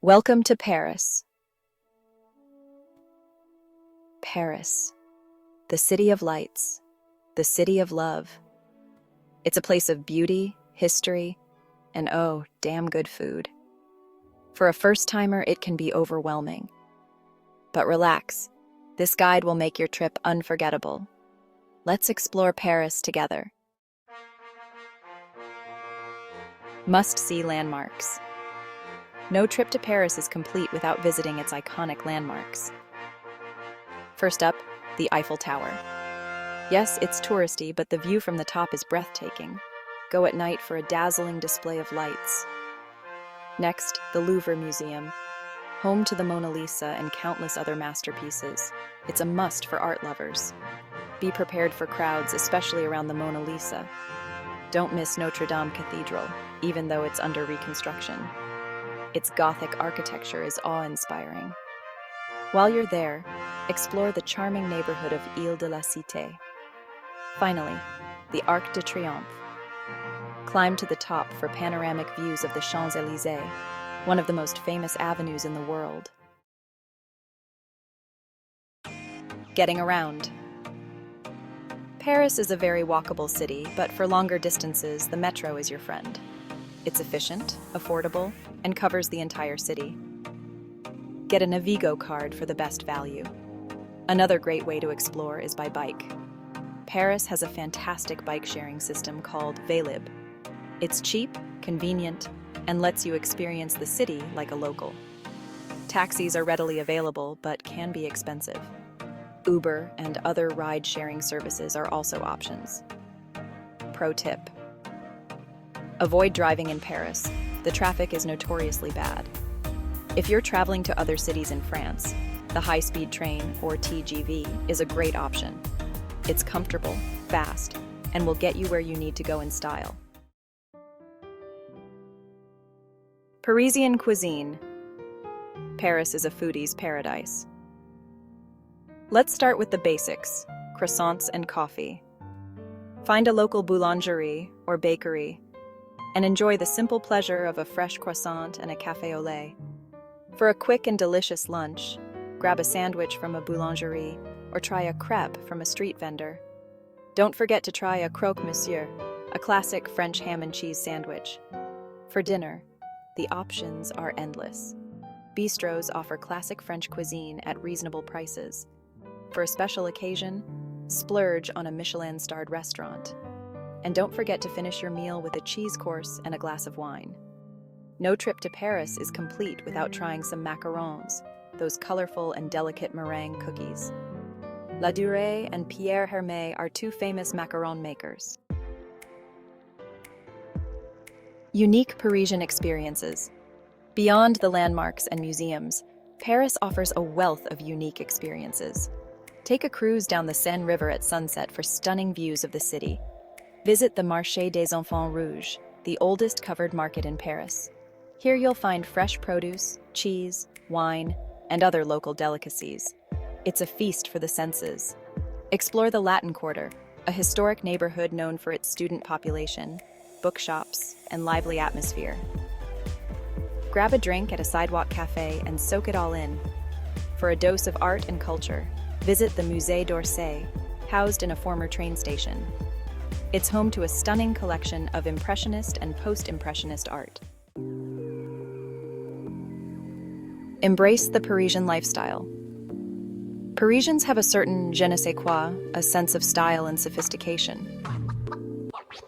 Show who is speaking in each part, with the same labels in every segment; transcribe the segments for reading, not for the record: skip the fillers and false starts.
Speaker 1: Welcome to Paris. Paris, the city of lights, the city of love. It's a place of beauty, history, and oh, damn good food. For a first-timer, it can be overwhelming. But relax, this guide will make your trip unforgettable. Let's explore Paris together. Must-see landmarks. No trip to Paris is complete without visiting its iconic landmarks. First up, the Eiffel Tower. Yes, it's touristy, but the view from the top is breathtaking. Go at night for a dazzling display of lights. Next, the Louvre Museum. Home to the Mona Lisa and countless other masterpieces. It's a must for art lovers. Be prepared for crowds, especially around the Mona Lisa. Don't miss Notre-Dame Cathedral, even though it's under reconstruction. Its Gothic architecture is awe-inspiring. While you're there, explore the charming neighborhood of Ile de la Cité. Finally, the Arc de Triomphe. Climb to the top for panoramic views of the Champs-Élysées, one of the most famous avenues in the world. Getting around. Paris is a very walkable city, but for longer distances, the metro is your friend. It's efficient, affordable, and covers the entire city. Get a Navigo card for the best value. Another great way to explore is by bike. Paris has a fantastic bike-sharing system called Vélib. It's cheap, convenient, and lets you experience the city like a local. Taxis are readily available, but can be expensive. Uber and other ride-sharing services are also options. Pro tip: avoid driving in Paris. The traffic is notoriously bad. If you're traveling to other cities in France, the high-speed train, or TGV, is a great option. It's comfortable, fast, and will get you where you need to go in style. Parisian cuisine. Paris is a foodie's paradise. Let's start with the basics: croissants and coffee. Find a local boulangerie or bakery and enjoy the simple pleasure of a fresh croissant and a café au lait. For a quick and delicious lunch, grab a sandwich from a boulangerie or try a crêpe from a street vendor. Don't forget to try a croque-monsieur, a classic French ham and cheese sandwich. For dinner, the options are endless. Bistros offer classic French cuisine at reasonable prices. For a special occasion, splurge on a Michelin-starred restaurant. And don't forget to finish your meal with a cheese course and a glass of wine. No trip to Paris is complete without trying some macarons, those colorful and delicate meringue cookies. La Durée and Pierre Hermé are two famous macaron makers. Unique Parisian experiences. Beyond the landmarks and museums, Paris offers a wealth of unique experiences. Take a cruise down the Seine River at sunset for stunning views of the city. Visit the Marché des Enfants Rouges, the oldest covered market in Paris. Here you'll find fresh produce, cheese, wine, and other local delicacies. It's a feast for the senses. Explore the Latin Quarter, a historic neighborhood known for its student population, bookshops, and lively atmosphere. Grab a drink at a sidewalk cafe and soak it all in. For a dose of art and culture, visit the Musée d'Orsay, housed in a former train station. It's home to a stunning collection of Impressionist and Post-Impressionist art. Embrace the Parisian lifestyle. Parisians have a certain je ne sais quoi, a sense of style and sophistication.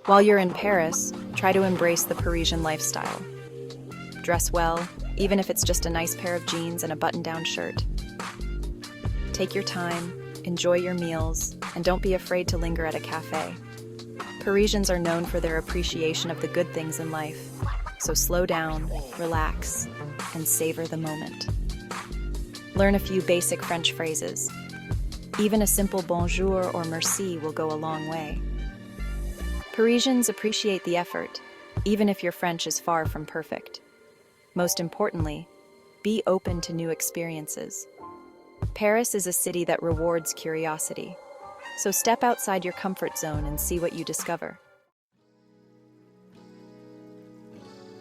Speaker 1: While you're in Paris, try to embrace the Parisian lifestyle. Dress well, even if it's just a nice pair of jeans and a button-down shirt. Take your time, enjoy your meals, and don't be afraid to linger at a cafe. Parisians are known for their appreciation of the good things in life, so slow down, relax, and savor the moment. Learn a few basic French phrases. Even a simple bonjour or merci will go a long way. Parisians appreciate the effort, even if your French is far from perfect. Most importantly, be open to new experiences. Paris is a city that rewards curiosity. So step outside your comfort zone and see what you discover.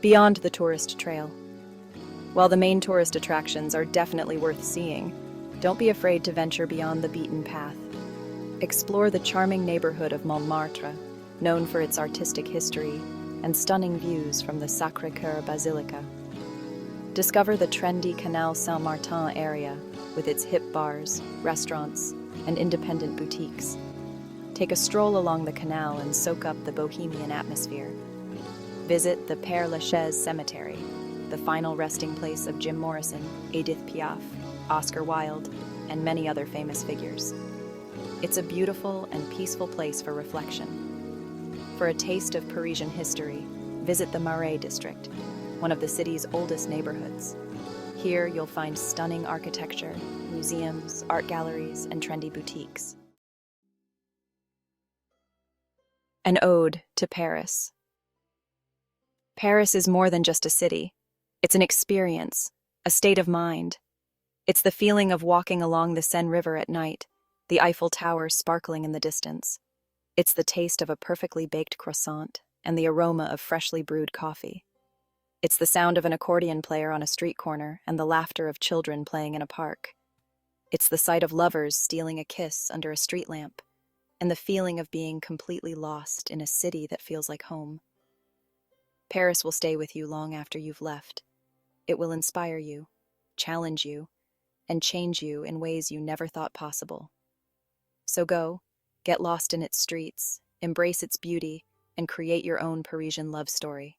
Speaker 1: Beyond the tourist trail. While the main tourist attractions are definitely worth seeing, don't be afraid to venture beyond the beaten path. Explore the charming neighborhood of Montmartre, known for its artistic history and stunning views from the Sacré-Cœur Basilica. Discover the trendy Canal Saint-Martin area with its hip bars, restaurants, and independent boutiques. Take a stroll along the canal and soak up the bohemian atmosphere. Visit the Père Lachaise Cemetery, the final resting place of Jim Morrison, Edith Piaf, Oscar Wilde, and many other famous figures. It's a beautiful and peaceful place for reflection. For a taste of Parisian history, visit the Marais district, one of the city's oldest neighborhoods. Here you'll find stunning architecture, museums, art galleries, and trendy boutiques. An ode to Paris. Paris is more than just a city. It's an experience, a state of mind. It's the feeling of walking along the Seine River at night, the Eiffel Tower sparkling in the distance. It's the taste of a perfectly baked croissant and the aroma of freshly brewed coffee. It's the sound of an accordion player on a street corner and the laughter of children playing in a park. It's the sight of lovers stealing a kiss under a street lamp and the feeling of being completely lost in a city that feels like home. Paris will stay with you long after you've left. It will inspire you, challenge you, and change you in ways you never thought possible. So go, get lost in its streets, embrace its beauty, and create your own Parisian love story.